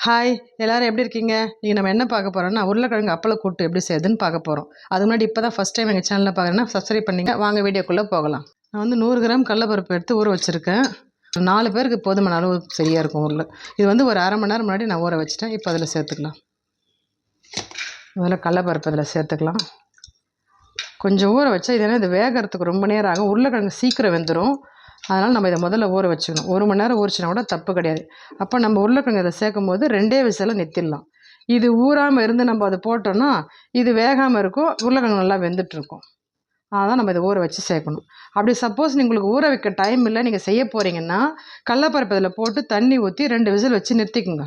Hi எல்லாரும் எப்படி இருக்கீங்க? இன்னைக்கு நம்ம என்ன பார்க்க போறோம்னா, உருளைக்கிழங்கு அப்பள கூட்டு எப்படி செய்யுதுன்னு பார்க்க போறோம். அதுக்கு முன்னாடி இப்போ தான் ஃபர்ஸ்ட் டைம் எங்கள் சேனலில் பார்க்குறேன்னா சப்ஸ்கிரைப் பண்ணிங்க. வாங்க வீடியோக்குள்ளே போகலாம். நான் வந்து 100 கிராம் கடலப்பருப்பு எடுத்து ஊற வச்சுருக்கேன். 4 பேருக்கு போதுமான அளவு சரியாக இருக்கும் உருளை. இது வந்து ஒரு அரை மணி நேரம் முன்னாடி நான் ஊற வச்சுட்டேன். இப்போ அதில் சேர்த்துக்கலாம். முதல்ல கடலப்பருப்பு அதில் சேர்த்துக்கலாம். கொஞ்சம் ஊற வச்சா இது வேகிறதுக்கு ரொம்ப நேரம் ஆகும். உருளைக்கிழங்கு சீக்கிரம் வெந்துடும். அதனால் நம்ம இதை முதல்ல ஊற வச்சுக்கணும். 1 மணி நேரம் ஊறிச்சினா கூட தப்பு கிடையாது. அப்போ நம்ம உருளைக்கிழங்கு இதை சேர்க்கும் போது 2 விசிலில் நிறுத்திடலாம். இது ஊறாமல் இருந்து நம்ம அதை போட்டோம்னா இது வேகாமல் இருக்கும், உருளைக்கிழங்கு நல்லா வெந்துட்டுருக்கும். அதான் நம்ம இதை ஊற வச்சு சேர்க்கணும். அப்படி சப்போஸ் உங்களுக்கு ஊற வைக்க டைம் இல்லை, நீங்கள் செய்ய போகிறீங்கன்னா கடலப்பருப்பு இதில் போட்டு தண்ணி ஊற்றி 2 விசில் வச்சு நிறுத்திக்குங்க.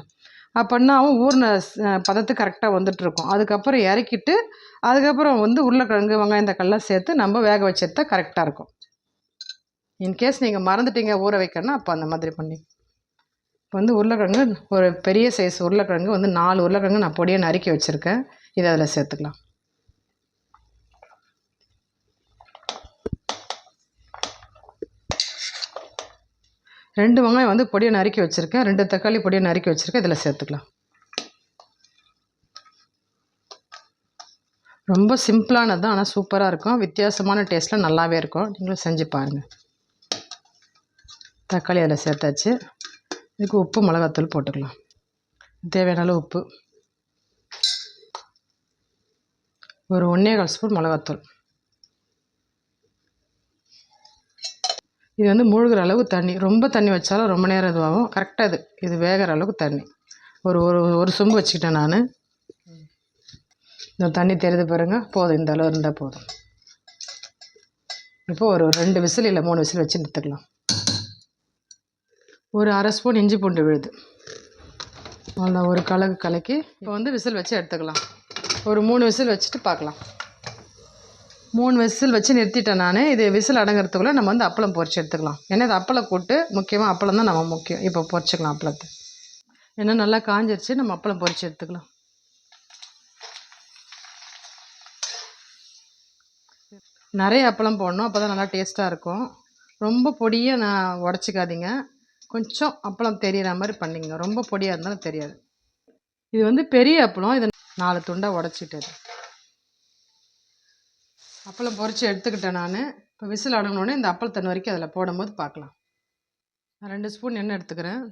அப்படின்னா ஊறின பதத்துக்கு கரெக்டாக வந்துட்டுருக்கும். அதுக்கப்புறம் இறக்கிட்டு அதுக்கப்புறம் வந்து உருளைக்கிழங்கு வெங்காயம் தக்காளிலாம் சேர்த்து நம்ம வேக வச்சு எடுத்தால் கரெக்டாக இருக்கும். இன்கேஸ் நீங்கள் மறந்துட்டீங்க ஊற வைக்கணும்னா அப்போ அந்த மாதிரி பண்ணி. இப்போ வந்து உருளைக்கிழங்கு ஒரு பெரிய சைஸ் உருளைக்கிழங்கு வந்து 4 உருளைக்கிழங்கு நான் பொடியை நறுக்கி வச்சுருக்கேன். இதை அதில் சேர்த்துக்கலாம். ரெண்டு வெங்காயம் வந்து பொடியை நறுக்கி வச்சுருக்கேன். 2 தக்காளி பொடியை நறுக்கி வச்சுருக்கேன். இதில் சேர்த்துக்கலாம். ரொம்ப சிம்பிளானது தான், ஆனால் சூப்பராக இருக்கும். வித்தியாசமான டேஸ்ட்டில் நல்லாவே இருக்கும். நீங்களும் செஞ்சு பாருங்கள். தக்காளி அதில் சேர்த்தாச்சு. இதுக்கு உப்பு மிளகாத்தூள் போட்டுக்கலாம். தேவையான அளவு உப்பு, ஒரு 1.25 ஸ்பூன் மிளகாத்தூள். இது வந்து மூழ்கிற அளவு தண்ணி. ரொம்ப தண்ணி வச்சாலும் ரொம்ப நேரம் இதுவாகும். கரெக்டாக இது வேகிற அளவுக்கு தண்ணி. ஒரு ஒரு ஒரு சொம்பு வச்சுக்கிட்டேன் நான். இந்த தண்ணி தெரியுது பாருங்கள், போதும். இந்த அளவு இருந்தால் போதும். இப்போ ஒரு 2 விசில் இல்லை 3 விசில் வச்சு எடுத்துக்கலாம். ஒரு அரை ஸ்பூன் இஞ்சி பூண்டு விழுது, அவ்வளோ ஒரு கலக்கி இப்போ வந்து விசில் வச்சு எடுத்துக்கலாம். ஒரு 3 விசில் வச்சுட்டு பார்க்கலாம். 3 விசில் வச்சு நிறுத்திட்டேன் நான். இது விசில் அடங்கிறதுக்குள்ளே நம்ம வந்து அப்பளம் பொரிச்சு எடுத்துக்கலாம். ஏன்னா இது அப்பளம் கூட்டு, முக்கியமாக அப்பளம் தான் நம்ம முக்கியம். இப்போ பொரிச்சிக்கலாம் அப்பளத்தை. ஏன்னா நல்லா காஞ்சிருச்சு, நம்ம அப்பளம் பொரிச்சு எடுத்துக்கலாம். நிறைய அப்பளம் போடணும், அப்போ தான் நல்லா டேஸ்ட்டாக இருக்கும். ரொம்ப பொடியாக நான் உடச்சிக்காதீங்க, கொஞ்சம் அப்பளம் தெரிகிற மாதிரி பண்ணிங்க. ரொம்ப பொடியாக இருந்தாலும் தெரியாது. இது வந்து பெரிய அப்பளம், இதை 4 துண்டாக உடச்சிட்டது. அப்பளம் பொரித்து எடுத்துக்கிட்டேன் நான். இப்போ விசில் அடங்கினோடனே இந்த அப்பளத்தண்ணி வரைக்கும் அதில் போடும்போது பார்க்கலாம். நான் 2 ஸ்பூன் எண்ணெய் எடுத்துக்கிறேன்.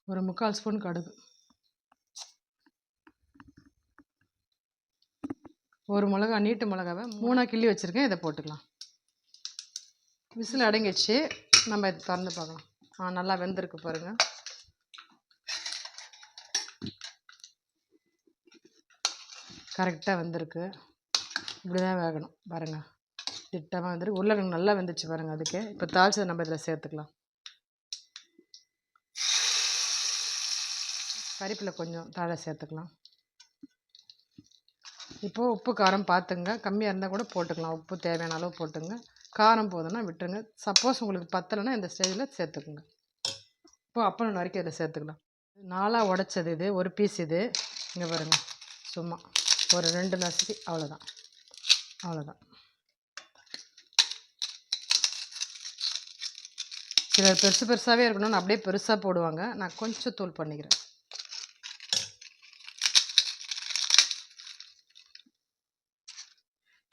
ஒரு 3/4 ஸ்பூன் கடுகு, ஒரு மிளகா, நீட்டு மிளகாவை 3 கிள்ளி வச்சுருக்கேன். இதை போட்டுக்கலாம். விசில் அடங்கிடுச்சு, நம்ம இதை திறந்து பார்க்கலாம். நல்லா வெந்திருக்கு பாருங்கள். கரெக்டாக வெந்திருக்கு. இப்படி தான் வேகணும் பாருங்கள். திட்டமாக வந்துருக்கு. உருளைக்கிழங்கு நல்லா வெந்துச்சு பாருங்கள். அதுக்கு இப்போ தாளிச்சதை நம்ம இதில் சேர்த்துக்கலாம். கறிப்பில் கொஞ்சம் தாழை சேர்த்துக்கலாம். இப்போது உப்பு காரம் பார்த்துங்க, கம்மியாக இருந்தால் கூட போட்டுக்கலாம். உப்பு தேவையான அளவு போட்டுங்க. காரம் போதுன்னா விட்டுருங்க. சப்போஸ் உங்களுக்கு பத்தலைன்னா இந்த ஸ்டேஜில் சேர்த்துக்குங்க. இப்போது அப்பளம் நறுக்கி இதில் சேர்த்துக்கலாம். 4ஆக உடைச்சது இது, ஒரு பீஸ் இது. இங்கே பாருங்கள், சும்மா ஒரு 2 நசுக்கி, அவ்வளோதான். சிலர் பெருசு பெருசாகவே இருக்கணும்னு அப்படியே பெருசாக போடுவாங்க. நான் கொஞ்சம் தூள் பண்ணிக்கிறேன்.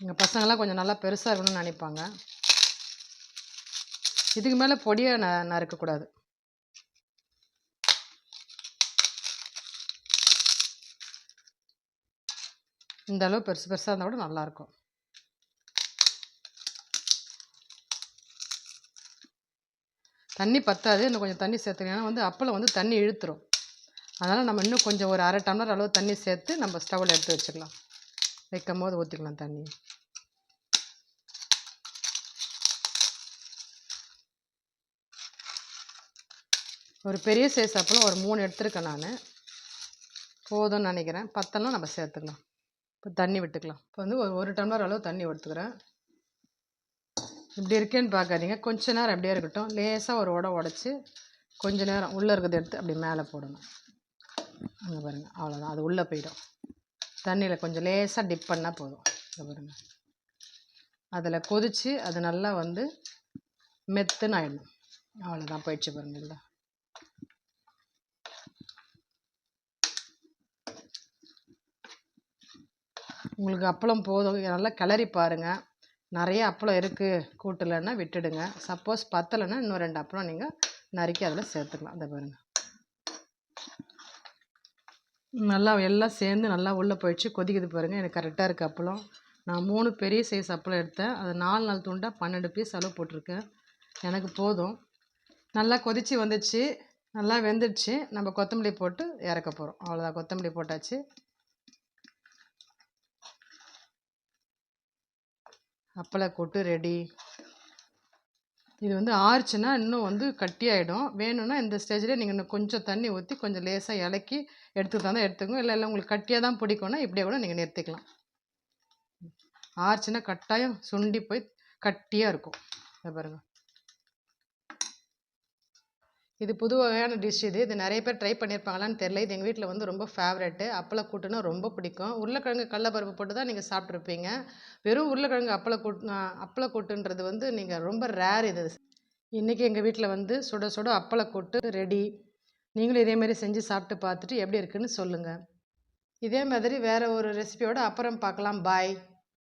எங்கள் பசங்களாம் கொஞ்சம் நல்லா பெருசாக இருக்கணும்னு நினைப்பாங்க. இதுக்கு மேலே பொடியை நறுக்கக்கூடாது. இந்த அளவு பெருசு பெருசாக இருந்தால் கூட நல்லாயிருக்கும். தண்ணி பத்தாது, இன்னும் கொஞ்சம் தண்ணி சேர்த்துக்கணும். ஏன்னா வந்து அப்பளம் வந்து தண்ணி இழுத்துரும். அதனால் நம்ம இன்னும் கொஞ்சம் ஒரு அரை டம்ளர் அளவு தண்ணி சேர்த்து நம்ம ஸ்டவ்வில் எடுத்து வச்சுக்கலாம். வைக்கும் போது ஊற்றிக்கலாம் தண்ணி. ஒரு பெரிய சைஸ் அப்பளம் ஒரு 3 எடுத்துருக்கேன் நான். போதும்னு நினைக்கிறேன். பத்தெல்லாம் நம்ம சேர்த்துக்கலாம். இப்போ தண்ணி விட்டுக்கலாம். இப்போ வந்து ஒரு டம்ளர் அளவு தண்ணி எடுத்துக்கிறேன். இப்படி இருக்கேன்னு பார்க்காதீங்க, கொஞ்ச நேரம் அப்படியே இருக்கட்டும். லேசாக ஒரு உடச்சி கொஞ்ச நேரம் உள்ளே இருக்கிறத எடுத்து அப்படி மேலே போடணும். அங்கே பாருங்கள், அவ்வளோதான். அது உள்ளே போயிடும். தண்ணியில் கொஞ்சம் லேசாக டிப் பண்ணால் போதும். இங்கே பாருங்கள், அதில் கொதித்து அது நல்லா வந்து மெத்துன்னு ஆகிடணும். அவ்வளோதான், போயிடுச்சு பாருங்கள். இல்லை உங்களுக்கு அப்பளம் போதும், நல்லா கிளறி பாருங்கள். நிறைய அப்பளம் இருக்குது கூட்டலைன்னா விட்டுடுங்க. சப்போஸ் பத்தலைன்னா இன்னும் 2 அப்பளம் நீங்கள் நறுக்கி அதில் சேர்த்துக்கலாம். அதை பாருங்கள், நல்லா எல்லாம் சேர்ந்து நல்லா உள்ளே போயிடுச்சு, கொதிக்குது பாருங்கள். எனக்கு கரெக்டாக இருக்குது அப்பளம். நான் 3 பெரிய சைஸ் அப்பளம் எடுத்தேன். அது 4 துண்டாக 12 பீஸ் அளவு போட்டிருக்கேன். எனக்கு போதும். நல்லா கொதித்து வந்துடுச்சு, நல்லா வெந்துடுச்சு. நம்ம கொத்தமல்லி போட்டு இறக்க போகிறோம். அவ்வளோதான், கொத்தமல்லி போட்டாச்சு. அப்பளக்கூட்டு ரெடி. இது வந்து ஆறுச்சுன்னா இன்னும் கட்டியாயிடும். வேணும்னா இந்த ஸ்டேஜ்லேயே நீங்கள் இன்னும் கொஞ்சம் தண்ணி ஊற்றி கொஞ்சம் லேசாக இலக்கி எடுத்துக்கிட்டா தான் எடுத்துக்கணும். இல்லை உங்களுக்கு கட்டியாக தான் பிடிக்கும்னா இப்படியே கூட நீங்கள் நிறுத்திக்கலாம். ஆறுச்சுன்னா கட்டாயம் சுண்டி போய் கட்டியாக இருக்கும். இதை பாருங்கள், இது புது வகையான டிஷ். இது நிறைய பேர் ட்ரை பண்ணியிருப்பாங்களான்னு தெரியல. இது எங்கள் வீட்டில் ரொம்ப ஃபேவரெட்டு. அப்பளக்கூட்டுன்னா ரொம்ப பிடிக்கும். உருளைக்கிழங்கு கடலப்பருப்பு போட்டு தான் நீங்கள் சாப்பிட்ருப்பீங்க. வெறும் உருளைக்கிழங்கு அப்பளக்கூட்டுன்றது நீங்கள் ரொம்ப ரேர். இது இன்றைக்கி எங்கள் வீட்டில் சுட சுட அப்பளக்கூட்டு ரெடி. நீங்களும் இதேமாரி செஞ்சு சாப்பிட்டு பார்த்துட்டு எப்படி இருக்குன்னு சொல்லுங்கள். இதே மாதிரி வேறு ஒரு ரெசிபியோடு அப்புறம் பார்க்கலாம். பாய்.